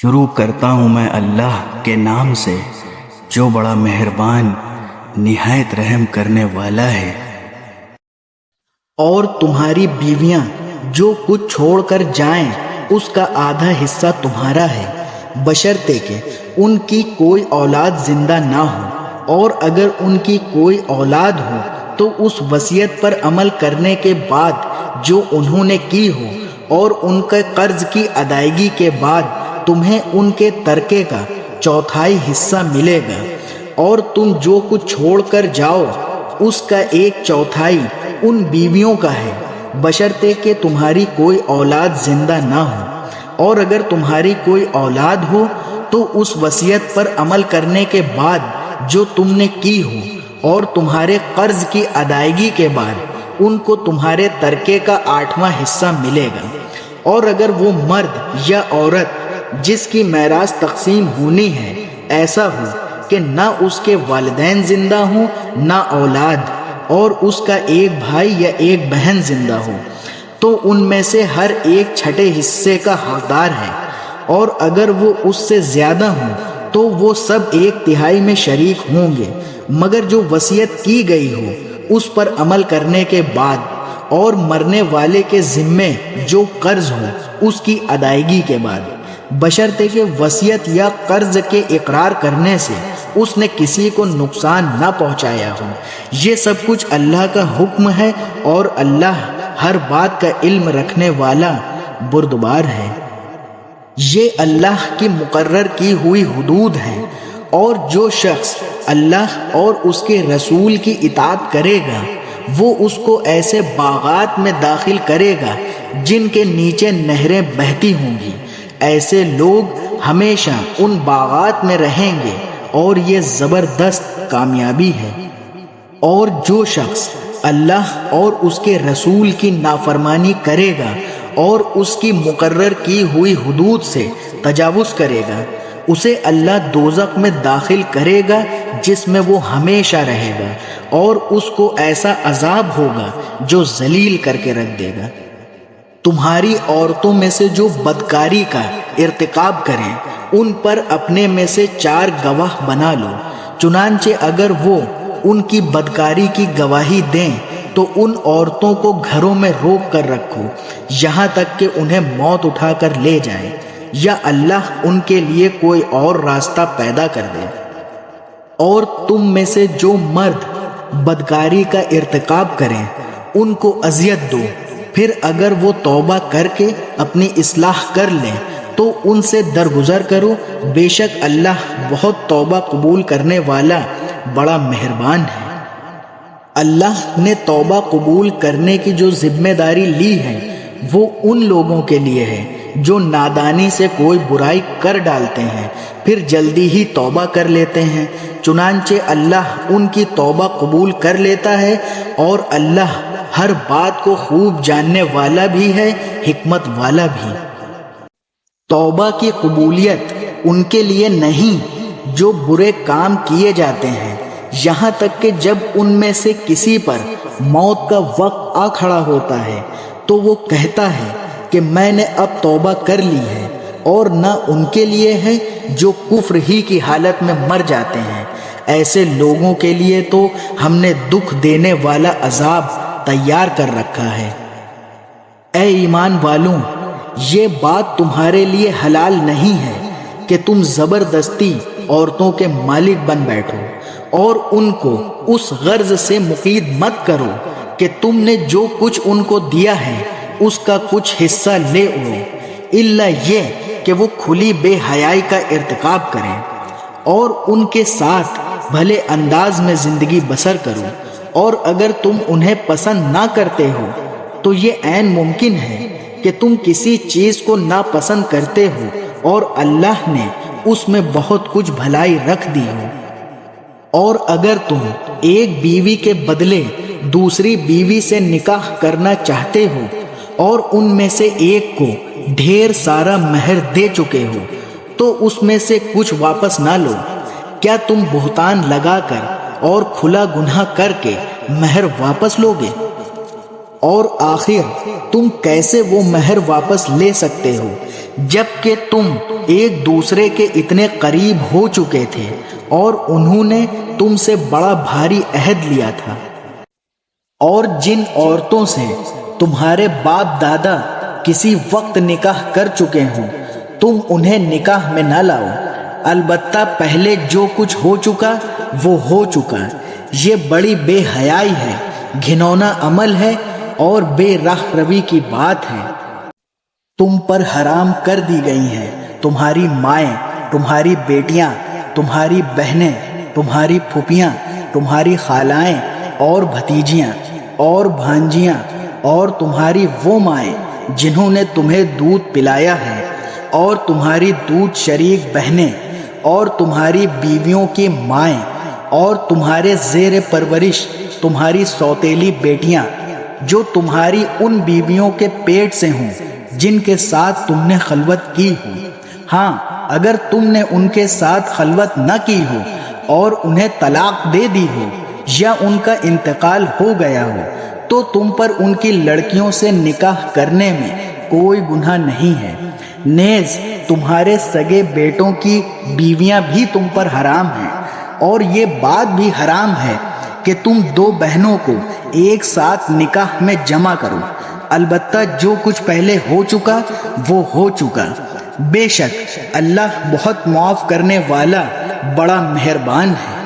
شروع کرتا ہوں میں اللہ کے نام سے جو بڑا مہربان نہایت رحم کرنے والا ہے۔ اور تمہاری بیویاں جو کچھ چھوڑ کر جائیں اس کا آدھا حصہ تمہارا ہے، بشرطے کہ ان کی کوئی اولاد زندہ نہ ہو، اور اگر ان کی کوئی اولاد ہو تو اس وصیت پر عمل کرنے کے بعد جو انہوں نے کی ہو، اور ان کے قرض کی ادائیگی کے بعد تمہیں ان کے ترکے کا چوتھائی حصہ ملے گا، اور تم جو کچھ چھوڑ کر جاؤ اس کا ایک چوتھائی ان بیویوں کا ہے، بشرطے کہ تمہاری کوئی اولاد زندہ نہ ہو، اور اگر تمہاری کوئی اولاد ہو تو اس وصیت پر عمل کرنے کے بعد جو تم نے کی ہو، اور تمہارے قرض کی ادائیگی کے بعد ان کو تمہارے ترکے کا 8واں حصہ ملے گا۔ اور اگر وہ مرد یا عورت جس کی میراث تقسیم ہونی ہے ایسا ہو کہ نہ اس کے والدین زندہ ہوں نہ اولاد، اور اس کا ایک بھائی یا ایک بہن زندہ ہو، تو ان میں سے ہر ایک چھٹے حصے کا حقدار ہے، اور اگر وہ اس سے زیادہ ہوں تو وہ سب 1/3 میں شریک ہوں گے، مگر جو وصیت کی گئی ہو اس پر عمل کرنے کے بعد، اور مرنے والے کے ذمے جو قرض ہو اس کی ادائیگی کے بعد، بشرطے کہ وصیت یا قرض کے اقرار کرنے سے اس نے کسی کو نقصان نہ پہنچایا ہو۔ یہ سب کچھ اللہ کا حکم ہے، اور اللہ ہر بات کا علم رکھنے والا بردبار ہے۔ یہ اللہ کی مقرر کی ہوئی حدود ہیں، اور جو شخص اللہ اور اس کے رسول کی اطاعت کرے گا وہ اس کو ایسے باغات میں داخل کرے گا جن کے نیچے نہریں بہتی ہوں گی، ایسے لوگ ہمیشہ ان باغات میں رہیں گے، اور یہ زبردست کامیابی ہے۔ اور جو شخص اللہ اور اس کے رسول کی نافرمانی کرے گا اور اس کی مقرر کی ہوئی حدود سے تجاوز کرے گا، اسے اللہ دوزخ میں داخل کرے گا جس میں وہ ہمیشہ رہے گا، اور اس کو ایسا عذاب ہوگا جو ذلیل کر کے رکھ دے گا۔ تمہاری عورتوں میں سے جو بدکاری کا ارتکاب کریں ان پر اپنے میں سے 4 گواہ بنا لو، چنانچہ اگر وہ ان کی بدکاری کی گواہی دیں تو ان عورتوں کو گھروں میں روک کر رکھو یہاں تک کہ انہیں موت اٹھا کر لے جائے، یا اللہ ان کے لیے کوئی اور راستہ پیدا کر دے۔ اور تم میں سے جو مرد بدکاری کا ارتکاب کریں ان کو اذیت دو، پھر اگر وہ توبہ کر کے اپنی اصلاح کر لیں تو ان سے درگزر کرو، بے شک اللہ بہت توبہ قبول کرنے والا بڑا مہربان ہے۔ اللہ نے توبہ قبول کرنے کی جو ذمہ داری لی ہے وہ ان لوگوں کے لیے ہے جو نادانی سے کوئی برائی کر ڈالتے ہیں پھر جلدی ہی توبہ کر لیتے ہیں، چنانچہ اللہ ان کی توبہ قبول کر لیتا ہے، اور اللہ ہر بات کو خوب جاننے والا بھی ہے، حکمت والا بھی۔ توبہ کی قبولیت ان کے لیے نہیں جو برے کام کیے جاتے ہیں، یہاں تک کہ جب ان میں سے کسی پر موت کا وقت آ کھڑا ہوتا ہے تو وہ کہتا ہے کہ میں نے اب توبہ کر لی ہے، اور نہ ان کے لیے ہے جو کفر ہی کی حالت میں مر جاتے ہیں، ایسے لوگوں کے لیے تو ہم نے دکھ دینے والا عذاب تیار کر رکھا ہے۔ اے ایمان والوں، یہ بات تمہارے لیے حلال نہیں ہے کہ تم زبردستی عورتوں کے مالک بن بیٹھو، اور ان کو اس غرض سے مقید مت کرو کہ تم نے جو کچھ ان کو دیا ہے اس کا کچھ حصہ لے اڑو، الا یہ کہ وہ کھلی بے حیائی کا ارتکاب کریں، اور ان کے ساتھ بھلے انداز میں زندگی بسر کرو، اور اگر تم انہیں پسند نہ کرتے ہو تو یہ عین ممکن ہے کہ تم کسی چیز کو ناپسند کرتے ہو اور اللہ نے اس میں بہت کچھ بھلائی رکھ دی ہو۔ اور اگر تم ایک بیوی کے بدلے دوسری بیوی سے نکاح کرنا چاہتے ہو اور ان میں سے ایک کو ڈھیر سارا مہر دے چکے ہو تو اس میں سے کچھ واپس نہ لو، کیا تم بہتان لگا کر اور کھلا گناہ کر کے مہر واپس لوگے؟ اور آخر تم کیسے وہ مہر واپس لے سکتے ہو جبکہ تم ایک دوسرے کے اتنے قریب ہو چکے تھے اور انہوں نے تم سے بڑا بھاری عہد لیا تھا۔ اور جن عورتوں سے تمہارے باپ دادا کسی وقت نکاح کر چکے ہوں تم انہیں نکاح میں نہ لاؤ، البتہ پہلے جو کچھ ہو چکا وہ ہو چکا۔ یہ بڑی بے حیائی ہے، گھنونا عمل ہے اور بے راہ روی کی بات ہے۔ تم پر حرام کر دی گئی ہیں تمہاری مائیں، تمہاری بیٹیاں، تمہاری بہنیں، تمہاری پھوپھیاں، تمہاری خالائیں اور بھتیجیاں اور بھانجیاں، اور تمہاری وہ مائیں جنہوں نے تمہیں دودھ پلایا ہے، اور تمہاری دودھ شریک بہنیں، اور تمہاری بیویوں کی مائیں، اور تمہارے زیر پرورش تمہاری سوتیلی بیٹیاں جو تمہاری ان بیویوں کے پیٹ سے ہوں جن کے ساتھ تم نے خلوت کی ہو۔ ہاں، اگر تم نے ان کے ساتھ خلوت نہ کی ہو اور انہیں طلاق دے دی ہو یا ان کا انتقال ہو گیا ہو تو تم پر ان کی لڑکیوں سے نکاح کرنے میں کوئی گناہ نہیں ہے۔ نیز تمہارے سگے بیٹوں کی بیویاں بھی تم پر حرام ہیں، اور یہ بات بھی حرام ہے کہ تم دو بہنوں کو ایک ساتھ نکاح میں جمع کرو، البتہ جو کچھ پہلے ہو چکا وہ ہو چکا۔ بے شک اللہ بہت معاف کرنے والا، بڑا مہربان ہے۔